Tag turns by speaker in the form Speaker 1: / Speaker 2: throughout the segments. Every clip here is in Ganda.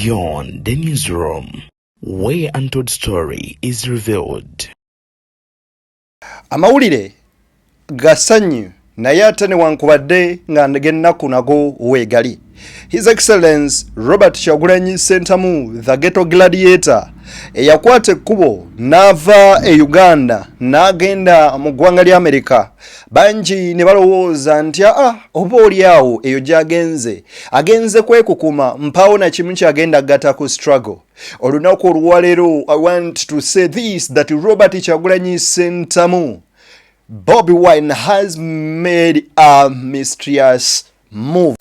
Speaker 1: Beyond the newsroom, where untold story is revealed.
Speaker 2: Amawulire gasanyu naye ate newankubadde nga ng'ennaku nago weegali. His Excellence Robert Kyagulanyi Ssentamu, the Ghetto Gladiator, eyakwata ekkubo n'ava e Uganda n'agenda mu ggwanga lya America. Bangi ne balowooza nti oba oliawo eyo gy'agenze kwekukuma mpaawo na kimu kyagenda gata ku struggle. Olunaku olwaleero, I want to say this, that Robert Kyagulanyi Ssentamu, Bobi Wine has made a mysterious move.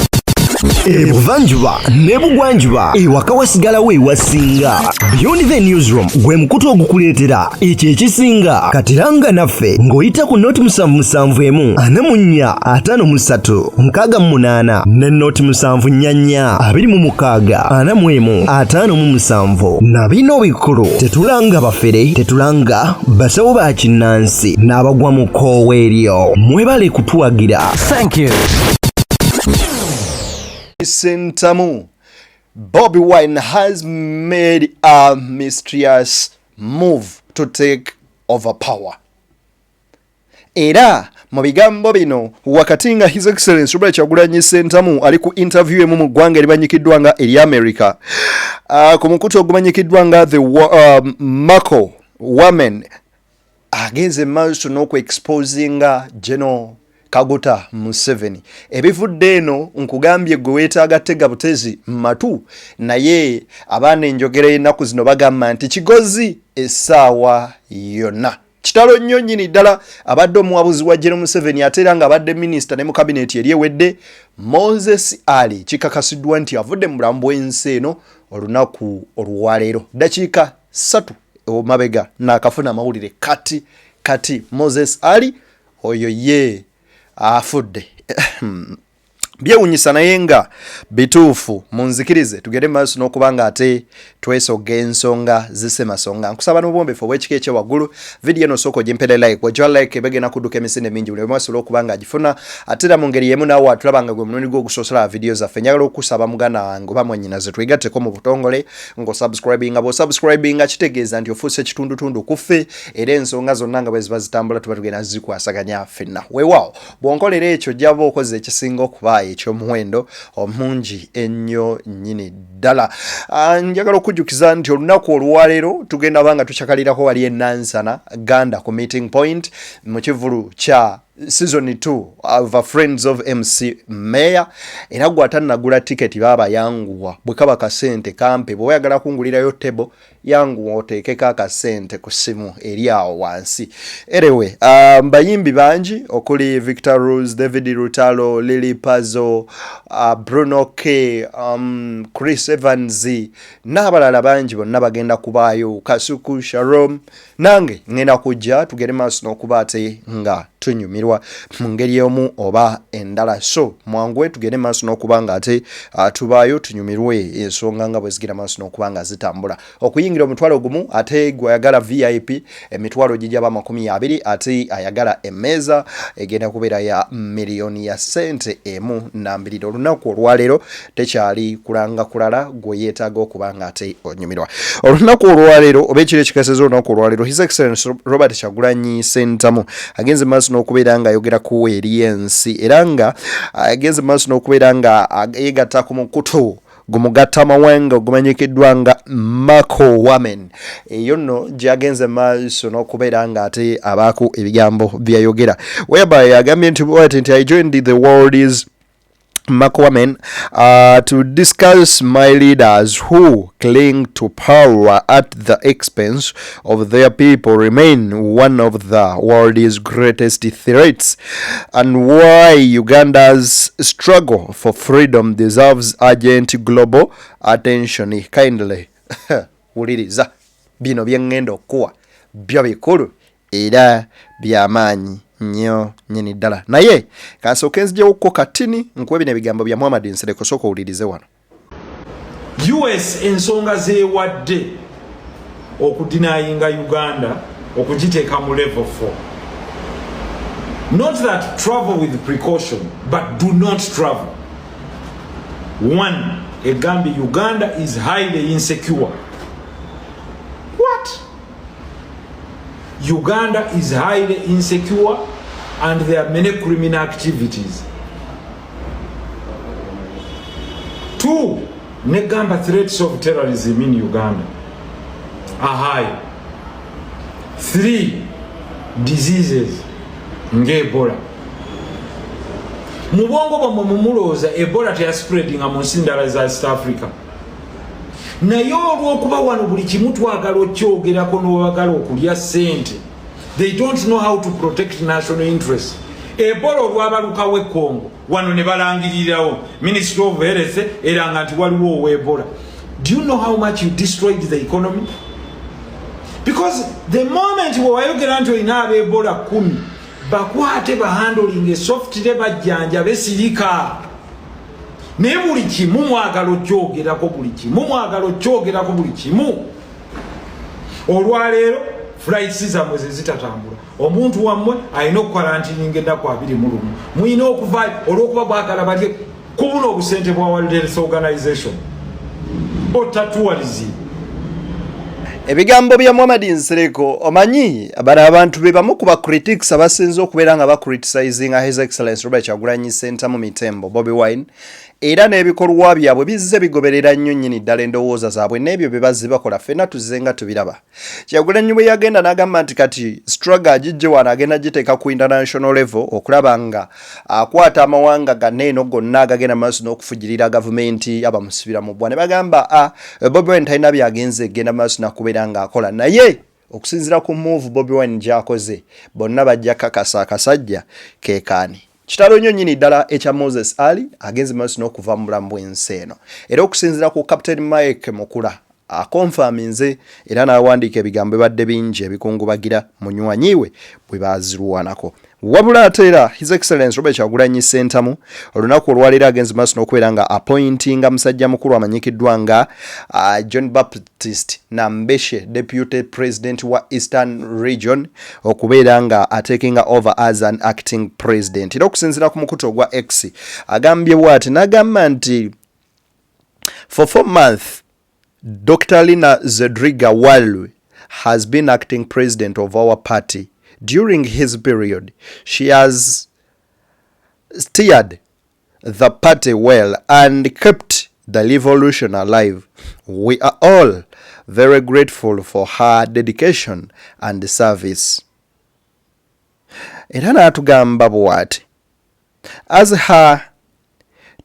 Speaker 3: Ebuvanjuba nebugwanjuba ewaka wasigala we wasinga. Beyond the newsroom gwe mukutu ogukuleetera ekyo ekisinga. Katiranga naffe ng'oyita ku noti 771 44 53 ne noti 744 26 45 na bino bikulu. Tetulanga bafere, tetulanga basawo ba kinnansi n'abagwa mu koowe eryo. Mwebale kutuwagira. Thank you.
Speaker 2: Ssentamu, Bobi Wine has made a mysterious move to take over power. Era mu bigambo bino wakati nga His Excellence Robert Kyagulanyi Ssentamu ali ku interview emu mu ggwanga erimanyikiddwa nga eri America, ku mukutu ogumanyikiddwa nga the Mako woman, agenze maaso n'okuexposinga General Kaguta Museveni. Ebivudde eno nkugambye gwe weetaaga tega butezi matu, naye abaana enjogera ennaku zino bagamba nti kigozi essaawa yonna. Kitalo nnyo nnyini ddala abadde omuwabuzi wa General Museveni ate era nga abadde minisita ne mu kabineti eri ewedde, Moses Ali kikakasiddwa nti avudde mu bulamu bw'ensi eno olunaku olwaleero. Dakiika 3 omabega n'akafuna amawulire kati Moses Ali oyo ye afudde. Byewunyisa naye nga bituufu munzikirize tugende maaso n'okubanga ate twesoga ensonga zisemasonga. Nkusaba n'obwombefu obw'ekika ekyewaggulu. Video eno sooka ogimpere like, bw'ogiwa like ebegenda kudduka emisinde mingi buli mwasobola okubanga agifuna ate era mu ngeri y'emu naawe atulabanga gwe mulundi gwo ogusoosala video zaffe. Njagala okusaba muganda wange oba mwennyinaze twegatteko mu butongole ng'osubscribinga. Bw'osubscribinga kitegeeza nti ofuuse ekitundutundu ku ffe era ensonga zonna nga bwe ziba zitambula tuba tugenda zikwasaganya ffenna. Weewaawo bw'onkolera ekyo gy'aba okoze ekisinga okuba ekyomuwendo omungi ennyo nnyini ddala. Njagala okujjukiza nti olunaku olwaleero tugenda banga tukyakalirako wali e Nansana Ganda ku meeting point mu kivulu kya season 2 of Friends of MC Mayor. Era gwe atannagula tiketi baba yanguwa bwe kaba kasente kampe, bwe oyagala kungulirayo table yanguwa oteekeko akasente ku simu eri awo wansi. Erewe bayimbi bangi okuli Victor Rose, David Rutalo, Lily Pazzo, Bruno K, Chris Evans n'abalala bangi bonna bagenda kubaayo, Kasuku Sharom. Nange ngenda kujja tugere maaso n'okuba ate nga tunyumirwa mu ngeri emu oba endala. So mwanguwe tugende maaso n'okuba nga ate tubaayo tunyumirwe ensonga nga bwe zigira maaso n'okuba nga zitambula. Okuyingira omutwalo gumu ate gwe ayagala VIP emitwalo gijaba 20 ate ayagala emmeeza egenda kubeera ya miliyoni ya sente emu na mbiri. Olunaku olwaleero tekyali kulanga kulala gwe yeetaaga okuba nga ate onyumirwa. Olunaku olwaleero oba ekiro ekikaseza olunaku olwaleero His Excellence Robert Kyagulanyi Ssentamu agenze maaso n'okubeera nga ayogera ku eri ensi era nga agenze maaso n'okubeera nga yegatta ku mukutu gumugatta amawanga gumanyikiddwa nga Mako woman. Eyo nno gyagenze maaso n'okubeera nga ate abaako ebigambo byayogera, whereby agambye nti I joined the world is Mako women to discuss my leaders who cling to power at the expense of their people remain one of the world's greatest threats, and why Uganda's struggle for freedom deserves urgent global attention. Kindly uliriza bino byengenda okuwa byo bikulu era byamaanyi nnyo nnyini ddala. Naye kansooke nzijewokko katini nkuwe bino ebigambo bya Muhammad Nsereko, sooka owulirize wano.
Speaker 4: US ensonga zeewadde okudinayinga Uganda okugiteeka mu level 4. Not that travel with precaution, but do not travel. 1. egambye Uganda is highly insecure. What? Uganda is highly insecure and there are many criminal activities. 2, negamba threats of terrorism in Uganda are high. 3, diseases nge Ebola. Mubongo bamwe mumuloza Ebola teya spreading munsi ndala za East Africa. Naye olw'okuba wano buli kimu twagala okyogerako n'obagala okulya ssente. They don't know how to protect national interests. Ebola olwabalukawo e Congo wano ne balangirirawo Ministry of Health eranga nti waliwo owa Ebola. Do you know how much you destroyed the economy? Because the moment wewayogera nti olina aba Ebola 10 bakwate bahandling softire bajjanja besirika. Naye buli kimu mwagala okyogerako buli kimu mwagala okyogerako buli kimu. Olwaleero flights zammwe zitatambula. Omuntu wammwe alina okwarantininga ennaku 21. Muyina okuva olw'okuba bwagala balye kubuna obusente bwa World Health Organization. Otatuwalizi.
Speaker 2: Ebigambo bya Muhammad Nsereko omanyi bano abantu be bamu ku ba critics abasinze okubeera nga ba criticizing His Excellency Robert Kyagulanyi Ssentamu mu Mitembo Bobi Wine era n'ebikolwa byabwe bizze bigoberera nnyo nnyini ddala endowooza zaabwe n'ebyo bye bazze bakola ffenna tuzze nga tubiraba. Kyagulanyi bwe yagenda n'agamba nti kati struggle agijje wano agenda giteeka ku international level okulaba nga akwata amawanga ganneeno gonna agagenda maaso n'okufujirira gavumenti abamusibira mu bbwa. Ne bagamba Bobi Wine talina byagenze genda maaso nakubeera ng'akola naye okusinziira ku move Bobi Wine gy'akoze bonna bajja kakasa akasajja keekaani. Kitalo nnyo nnyini ddala ekya Moses Ali agenze maaso n'okuva mu bulamu bw'ensi eno. Era okusinziira ku Captain Mike Mukula akonfaminze era n'awandiika ebigambo ebadde bingi ebikungubagira munywanyi we bwe baazirwanako. Wabula ate era His Excellency Robert Kyagulanyi Ssentamu olunaku olwaleero agenze maaso n'okubeera nga appointinga musajja mukulu amanyikiddwa nga John Baptist Nambeshe Deputy President wa Eastern Region okubeera nga taking over as an acting president. Era okusinziira ku mukutu ogwa X agambye bw'ati n'agamba nti for 4 months Dr. Lina Zedriga Walu has been acting president of our party. During his period, she has steered the party well and kept the revolution alive. We are all very grateful for her dedication and service. Era n'atugamba bw'ati, as her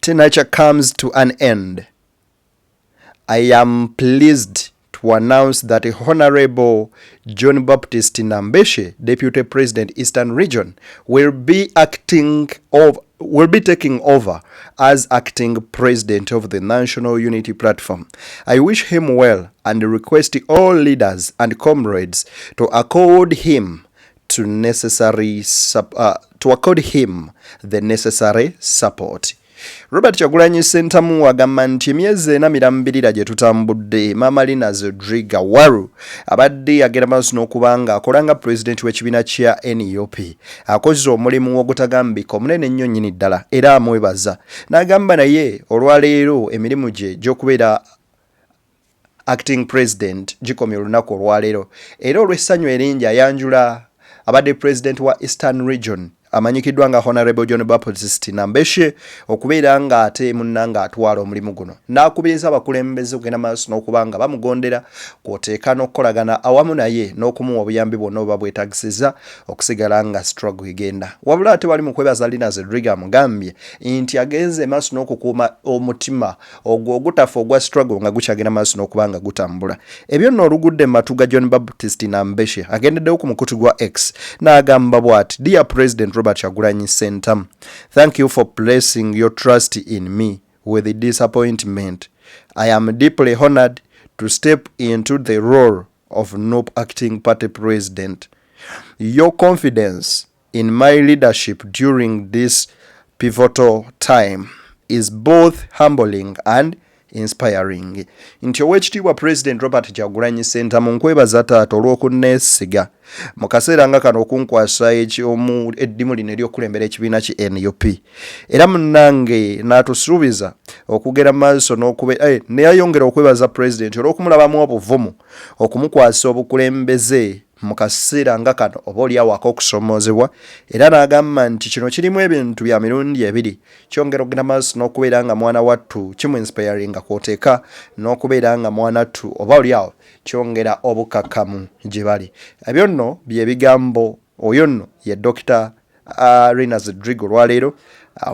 Speaker 2: tenure comes to an end, I am pleased to announce that Honorable John Baptist Nambeshe, Deputy President Eastern Region, will be taking over as acting president of the National Unity Platform. I wish him well and request all leaders and comrades to accord him the necessary support. Robert Kyagulanyi Ssentamu agamba nti emyezi 42 gye tutambudde Mama Lina Zedriga Walu abadde agenda maaso n'okubanga akolanga president w'ekibiina kya NUP akoze omulimu ogutagambika omunene nnyo nnyini ddala era amwebaza n'agamba naye olwaleero emirimu gye gy'okubeera acting president gikomye olunaku olwaleero era olw'essanyu eringi ayanjula abadde president wa Eastern Region amanyikiddwa nga Honorable John Baptist Nambeshe okubeera nga ate munnanga atwala omulimu guno n'akubiriza abakulembeze okugenda maaso n'okubanga bamugondera kwoteeka n'okukolagana awamu naye n'okumuwa obuyambi bwonna oba bwetagisiza okusigala nga struggle egenda. Wabula ate wali mu kwebaza Lina Zedriga amugambye nti agenze maaso n'okukuuma omutima ogwo ogutafa ogwa struggle nga gukyagenda maaso n'okubanga gutambula. Ebyo nno olugudde mu matu ga John Baptist Nambeshe agendeddewo ku mukutu gwa X n'agamba bw'ati, Dear President Robert Kyagulanyi Ssentamu, thank you for placing your trust in me with the disappointment. I am deeply honored to step into the role of NUP acting party president. Your confidence in my leadership during this pivotal time is both humbling and inspiring. Nti Oweekitiibwa President Robert Kyagulanyi Ssentamu nkwebaza taata olw'okunneesiga mu kaseera nga kano okunkwasa eddimu lino ery'okulembera ekibiina ki NUP. Era munnange n'atusuubiza okugera maaso neyayongera okwebaza President olw'okumulabamu obuvumu okumukwasa obukulembeze mu kaseera nga kano oba oliawo ak'okusomoozebwa, era n'agamba nti kino kirimu ebintu bya mirundi ebiri. Kyongera okugenda maaso n'okubeera nga mwana wattu kimu inspiring kw'oteeka n'okubeera nga mwana wattu oba oliawo kyongera obukakamu gye bali. Ebyo nno bye bigambo oyo nno ye Dr. Renas Drigo olwaleero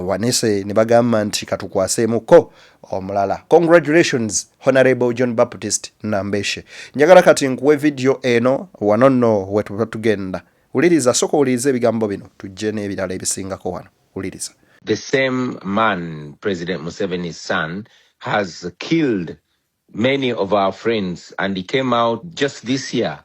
Speaker 2: wanese ne bagamba nti katukwaseemuko omulala. Congratulations Honorable John Baptist Nambeshe. Njagala kati nkuwe video eno wano nno wetuba tugenda. Uliriza soko ulirize ebigambo bino tujje n'ebirala ebisingako wano. Uliriza.
Speaker 5: The same man, President Museveni's son, has killed many of our friends, and he came out just this year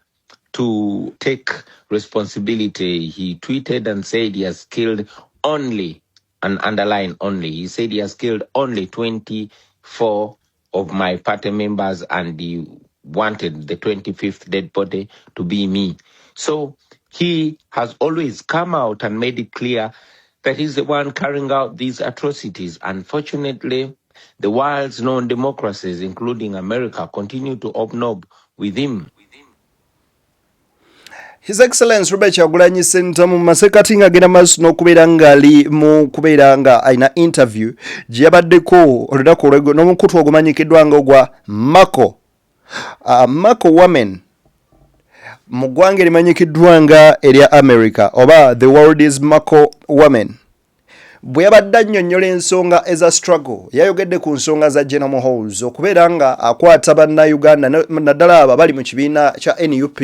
Speaker 5: to take responsibility. He tweeted and said he has killed only, and underline only, he said he has killed only 24 of my party members, and he wanted the 25th dead body to be me. So he has always come out and made it clear that he's the one carrying out these atrocities. Unfortunately, the world's known democracies, including America, continue to obnob with him.
Speaker 2: His Excellency Robert Kyagulanyi Ssentamu masekati ng'agenda maaso n'okubeera ng'ali mu kubeera nga ayina interview gye yabaddeko olunaku n'omukutu ogumanyikiddwa nga ogwa Mako Women mu ggwanga erimanyikiddwa nga erya America oba The World is Mako Women. Bwe yabadde annyonnyola ensonga eza struggle yayogedde ku nsonga za General Halls okubeera nga akwata bannayuganda naddala abo bali mu kibiina kya NUP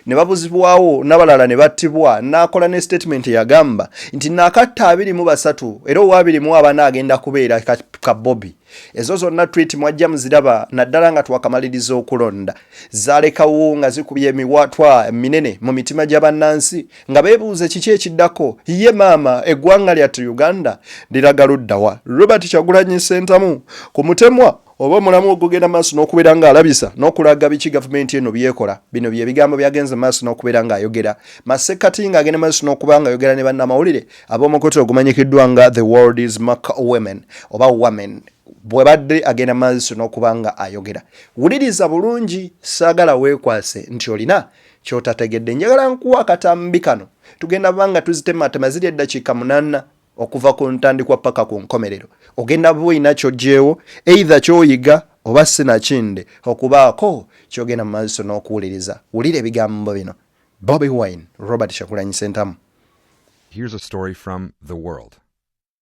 Speaker 2: ne babuzibwawo n'abalala ne battibwa, n'akola ne statement yagamba nti naakatta 23 era owa 24 agenda kubeera ka Bobi. Ezo zonna tweet mwajja muziraba naddala nga twakamaliriza okulonda zalekawo nga zikubye emiwatwa minene mu mitima gy'abannansi nga beebuuze kiki ekiddako ye maama eggwanga lyattu Uganda liraga luddawa. Robert Kyagulanyi Ssentamu ku mutemwa oba omulamu ogugenda maaso n'okubeera nga alabisa n'okulaga biki gavumenti eno byekola. Bino bye bigambo byagenze maaso n'okubeera nga ayogera masekati ng'agenda maaso n'okuba nga ayogera ne bannamawulire ab'omukutu ogumanyikiddwa nga The World is Mako Women oba Women. Bwe badde agenda maaso n'okuba nga ayogera. Wuliriza bulungi, saagala weekwase nti olina ky'otategedde. Njagala nkuwa akatambi kano tugenda banga tuzitematema ziri eddakiika 8 okuva ku ntandikwa paka ku nkomerero. Ogenda bwina ky'oggyeewo either ky'oyiga oba sinakinde okubaako ky'ogenda maaso n'okuwuliriza. Wulira ebigambo bino. Bobi Wine, Robert Kyagulanyi Ssentamu.
Speaker 6: Here's a story from The World.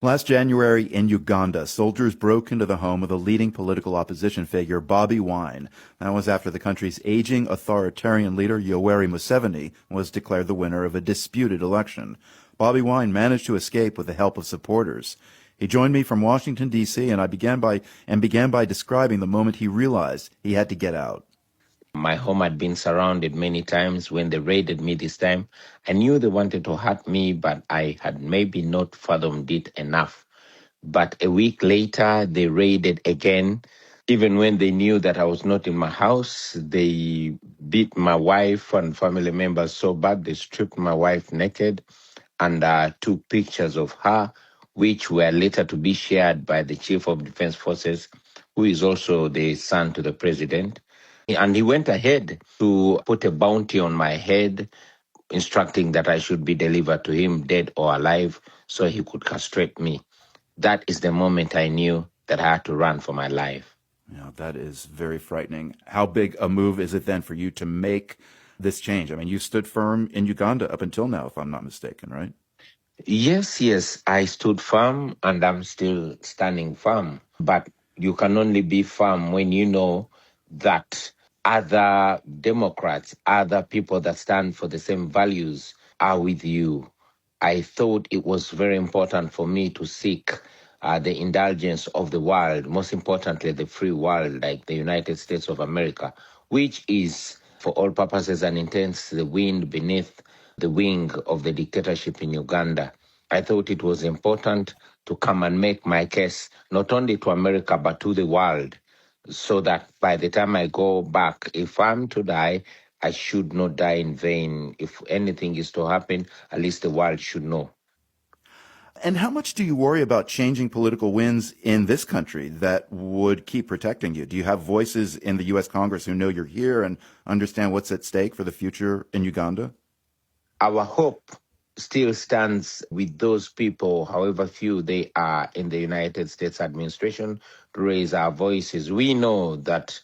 Speaker 7: Last January in Uganda, soldiers broke into the home of the leading political opposition figure, Bobi Wine. That was after the country's aging authoritarian leader, Yoweri Museveni, was declared the winner of a disputed election. Bobi Wine managed to escape with the help of supporters. He joined me from Washington, D.C., and began by describing the moment he realized he had to get out.
Speaker 5: My home had been surrounded many times. When they raided me this time, I knew they wanted to hurt me, but I had maybe not fathomed it enough. But a week later, they raided again. Even when they knew that I was not in my house, they beat my wife and family members so bad, they stripped my wife naked and took pictures of her, which were later to be shared by the Chief of Defense Forces, who is also the son to the president. And he went ahead to put a bounty on my head, instructing that I should be delivered to him dead or alive so he could castrate me. That is the moment I knew that I had to run for my life.
Speaker 7: Yeah, that is very frightening. How big a move is it then for you to make this change? I mean, you stood firm in Uganda up until now, if I'm not mistaken, right?
Speaker 5: Yes, I stood firm and I'm still standing firm. But you can only be firm when you know that other Democrats, other people that stand for the same values are with you. I thought it was very important for me to seek the indulgence of the world, most importantly, the free world, like the United States of America, which is, for all purposes and intents, the wind beneath the wing of the dictatorship in Uganda. I thought it was important to come and make my case, not only to America, but to the world, so that by the time I go back, if I'm to die, I should not die in vain. If anything is to happen, at least the world should know.
Speaker 7: And how much do you worry about changing political winds in this country that would keep protecting you? Do you have voices in the U.S. Congress who know you're here and understand what's at stake for the future in Uganda?
Speaker 5: Our hope still stands with those people, however few they are in the United States administration, to raise our voices. We know that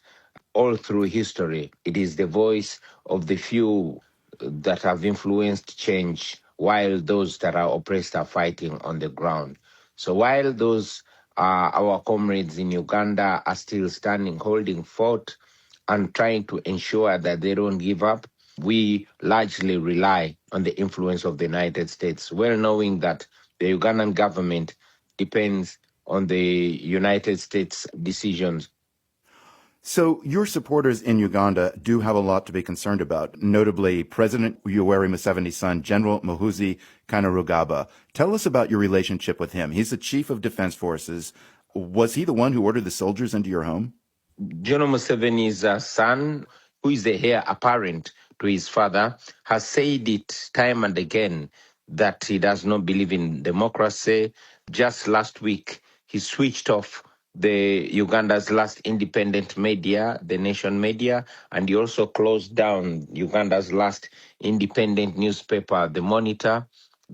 Speaker 5: all through history, it is the voice of the few that have influenced change, while those that are oppressed are fighting on the ground. So while those our comrades in Uganda are still standing, holding fort, and trying to ensure that they don't give up, we largely rely on the influence of the United States, well knowing that the Ugandan government depends on the United States decisions.
Speaker 7: So your supporters in Uganda do have a lot to be concerned about, notably President Yoweri Museveni's son, General Muhoozi Kainerugaba. Tell us about your relationship with him. He's the chief of defense forces. Was he the one who ordered the soldiers into your home?
Speaker 5: General Museveni's son, who is the heir apparent to his father, has said it time and again that he does not believe in democracy. Just last week, he switched off the Uganda's last independent media, the Nation Media, and he also closed down Uganda's last independent newspaper, The Monitor.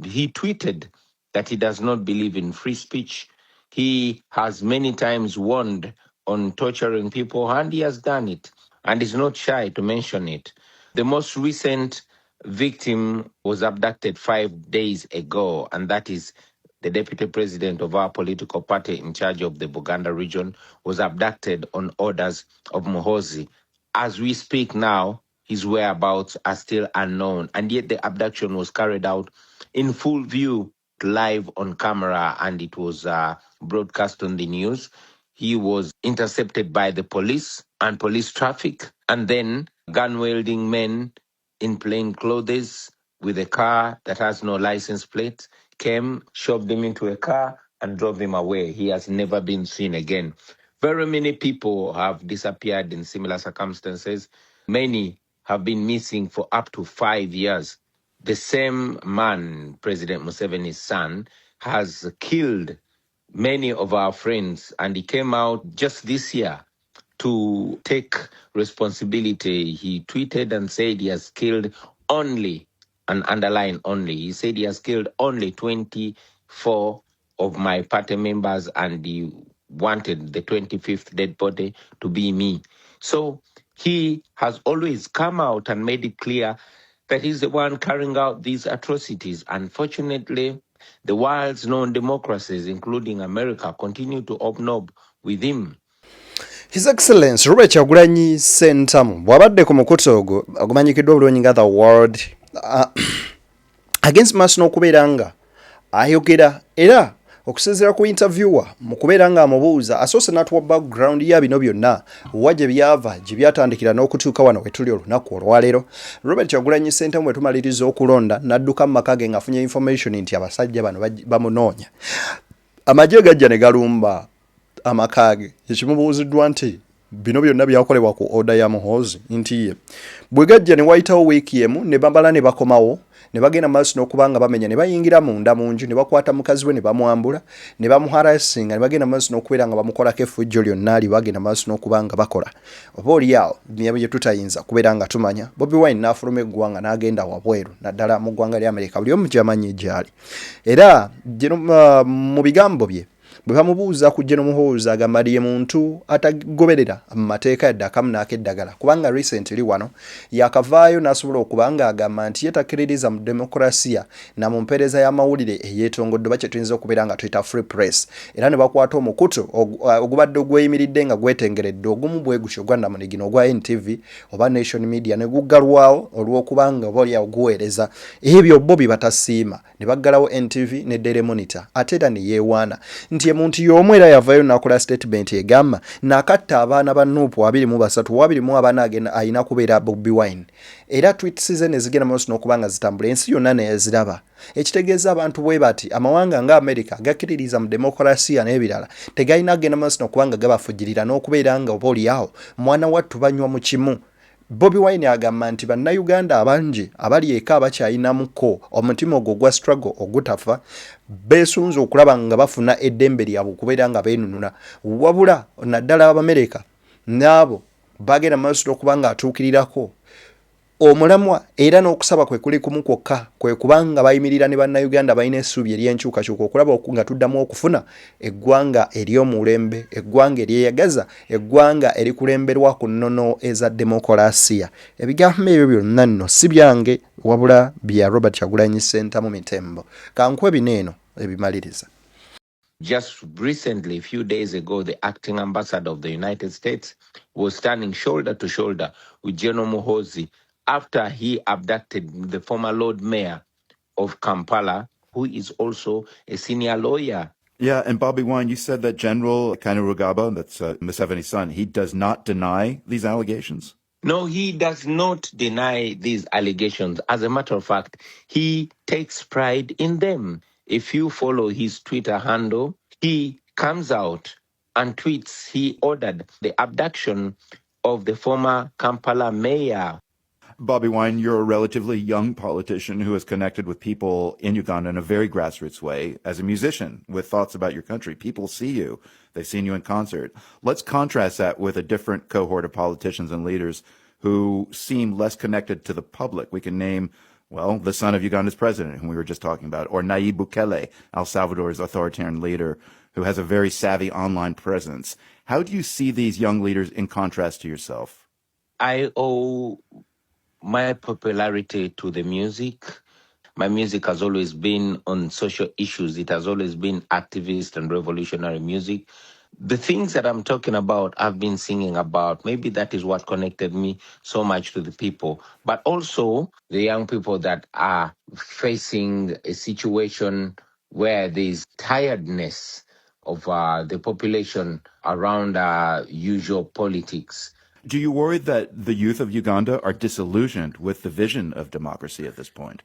Speaker 5: He tweeted that he does not believe in free speech. He has many times warned on torturing people, and he has done it, and is not shy to mention it. The most recent victim was abducted 5 days ago, and that is the deputy president of our political party in charge of the Buganda region, was abducted on orders of Muhoozi. As we speak now, his whereabouts are still unknown, and yet the abduction was carried out in full view, live on camera, and it was broadcast on the news. He was intercepted by the police and police traffic, and then gun-wielding men in plain clothes with a car that has no license plate came, shoved him into a car, and drove him away. He has never been seen again. Very many people have disappeared in similar circumstances. Many have been missing for up to 5 years. The same man, President Museveni's son, has killed many of our friends, and he came out just this year to take responsibility. He tweeted and said he has killed only, and underline only, he said he has killed only 24 of my party members, and he wanted the 25th dead body to be me. So he has always come out and made it clear that he's the one carrying out these atrocities. Unfortunately, the world's known democracies, including America, continue to obnob with him.
Speaker 2: His Excellency Robert Kyagulanyi Ssentamu bw'abadde ku mukutu ogwo ogumanyikiddwa obulungi nga the world against maaso n'okubeera nga ayogera era okusinziira ku interviewer mu kubeera nga amubuuza asoose n'atuwa background ya bino byonna wa gye byava gye byatandikira n'okutuuka wano we tuli olunaku olwaleero. Robert Kyagulanyi Ssentamu bwe tumaliriza okulonda n'adduka mu maka ge ng'afunye information nti abasajja bano bamunoonya. Amagye gajja ne galumba amakage ekimubuuziddwa nti bino byonna byakolebwa ku order ya Muhoozi nti ye bwe gajja ne wayitawo wiiki emu ne bambala ne bakomawo ne bagenda maaso n'okubanga bamenya ne bayingira munda mu nju ne bakwata mukazi we ne bamwambula ne bamuharasinga ne bagenda maaso n'okubeera nga bamukolako effujjo lyonna ali bagenda maaso n'okubanga bakola oba oliawo byabwe bye tutayinza kubeera nga tumanya. Bobi Wine n'afuluma eggwanga n'agenda wabweru naddala mu ggwanga lya Amerika buli omu gy'amanyi gy'ali era mu bigambo bye bwe bamubuuza ku General Muhoozi agamba ye muntu atagoberera amateeka yadde akamu n'akeddagala kubanga recently wano yakavaayo n'asobola okubanga agamba nti yetakiririza mu demokrasiya na mu mpeereza y'amawulire eyeetongodde bakye tuyinza okubeera nga tuyita free press era ne bakwata omukutu ogubadde ogweyimiridde nga gwetengeredde ogumu bwe gutyo ogwa Namunigino ogwa NTV oba Nation Media ne guggalwawo olw'okubanga oba oguweereza ebyo bo batasiima ne baggalawo NTV ne Daily Monitor ate era ne yeewaana nti muntu y'omu era yavayo n'akola statement egamba n'akatta abaana ba Nuupu 23 wabirimu abaana agenda ayina kubeera Bobi Wine era tweets ze ne zigenda maaso n'okubanga zitambula ensi yonna ne yaziraba ekitegeeza abantu bwe bati amawanga nga America gakkiririza mu demokrasiya n'ebirala tegayina agenda maaso n'okubanga gabafujirira n'okubeera nga obaoli awo mwana wattu banywa mu kimu. Bobi Wine agamba nti bannayuganda abangi abali eka abakyayinamuko omutima ogwo gwa struggle ogutafa beesunze okulaba nga bafuna eddembe lyabwe okubeera nga beenunula wabula naddala Abamerika n'abo bagenda maaso okuba nga atuukirirako omulamwa era n'okusaba kwe kuli kumu kwokka kwe kubanga bayimirira ne bannayuganda balina essuubi ery'enkyukakyuka okulaba nga tuddamu okufuna eggwanga ery'omulembe eggwanga eryeyagaza eggwanga erikulemberwa ku nnono eza demokolasiya. Ebigambo ebyo byonna nno si byange wabula bya Robert Kyagulanyi Ssentamu Mitembo. Kankwe bineeno ebimaliriza.
Speaker 5: Just recently, a few days ago, the acting ambassador of the United States was standing shoulder to shoulder with General Muhoozi after he abducted the former Lord Mayor of Kampala, who is also a senior lawyer.
Speaker 7: Yeah, and Bobi Wine, you said that General Kainerugaba, that's Museveni's son, he does not deny these allegations?
Speaker 5: No, he does not deny these allegations. As a matter of fact, he takes pride in them. If you follow his Twitter handle, he comes out and tweets he ordered the abduction of the former Kampala mayor.
Speaker 7: Bobi Wine, you're a relatively young politician who is connected with people in Uganda in a very grassroots way. As a musician with thoughts about your country, people see you. They've seen you in concert. Let's contrast that with a different cohort of politicians and leaders who seem less connected to the public. We can name, well, the son of Uganda's president, whom we were just talking about, or Nayib Bukele, El Salvador's authoritarian leader, who has a very savvy online presence. How do you see these young leaders in contrast to yourself?
Speaker 5: I owe my popularity to the music. My music has always been on social issues. It has always been activist and revolutionary music. The things that I'm talking about, I've been singing about. Maybe that is what connected me so much to the people. But also the young people that are facing a situation where there's tiredness of the population around usual politics.
Speaker 7: Do you worry that the youth of Uganda are disillusioned with the vision of democracy at this point?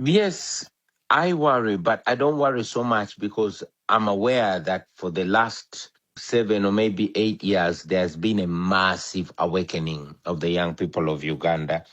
Speaker 5: Yes, I worry, but I don't worry so much because I'm aware that for the last 7 or maybe 8 years, there's been a massive awakening of the young people of Uganda.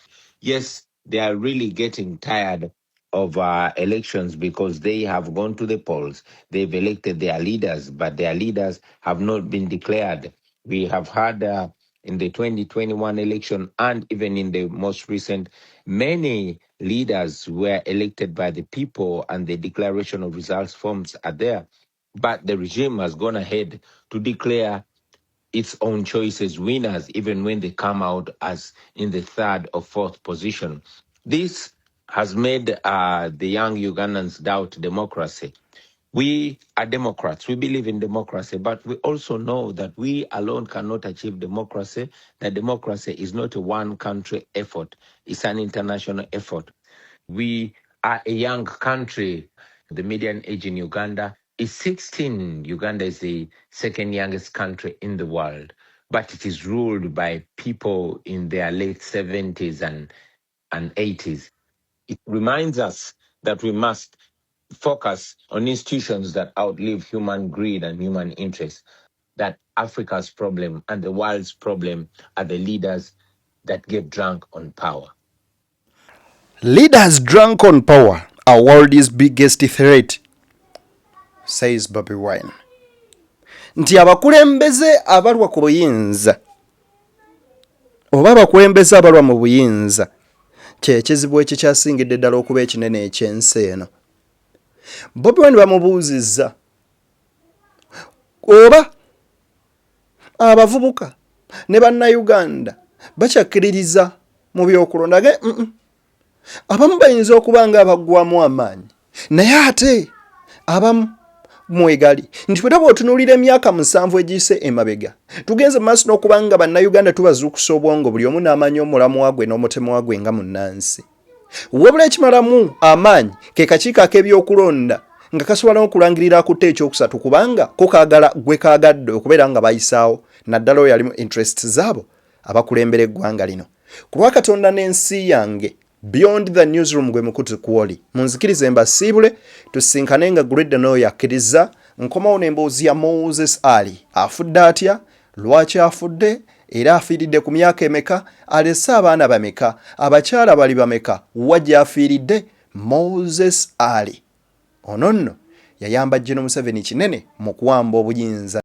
Speaker 5: Yes, they are really getting tired of elections because they have gone to the polls. They've elected their leaders, but their leaders have not been declared. We have had in the 2021 election and even in the most recent, many leaders were elected by the people and the declaration of results forms are there. But the regime has gone ahead to declare its own choices winners, even when they come out as in the 3rd or 4th position. This has made the young Ugandans doubt democracy. We are Democrats. We believe in democracy, but we also know that we alone cannot achieve democracy, that democracy is not a one-country effort. It's an international effort. We are a young country. The median age in Uganda is 16. Uganda is the second youngest country in the world, but it is ruled by people in their late 70s and 80s. It reminds us that we must focus on institutions that outlive human greed and human interest, that Africa's problem and the world's problem are the leaders that get drunk on power.
Speaker 2: Leaders drunk on power are world's biggest threat, says Bobi Wine. Nti abakulembeze abalwa ku buyinza oba abakulembeze abalwa mu buyinza kyekizibu ekyo kyasingidde ddala okuba ekinene ekyensi eno. Bobi Wine bamubuuzizza oba abavubuka ne bannayuganda bakyakkiririza mu byokulonda ge abamu bayinza okuba nga abaggwamu amaanyi naye ate abamu mwegali nti bwe otunuulira emyaka 7 egiyise emabega tugenze mu maaso n'okuba nga bannayuganda tubazuukusa obwongo buli omu n'amanyi omulamu wagwe n'omutemu wagwe nga munnansi wabula ekimalamu amaanyi ke kakiiko ak'ebyokulonda nga kasobola okulangirira akutte ekyokusatu kubanga ko kaagala gwe kaagadde okubeera nga bayisaawo naddala oyo alimu interest zaabo abakulembera eggwanga lino. Ku lwa Katonda n'ensi yange, Beyond the Newsroom gwe mukutu kwoli. Munzikirize mbasiibule tusinkane nga Gulidde n'oyo akkiriza nkomawo n'emboozi ya Moses Ali. Afudde atya? Lwaki afudde? Era afiiridde ku myaka emeka? Alese abaana bameka? Abakyala bali bameka? Wajja afiiridde? Moses Ali ono nno yayamba General Museveni kinene mu kuwamba obuyinza.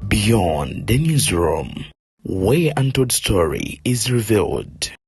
Speaker 1: Beyond the Newsroom, where untold story is revealed.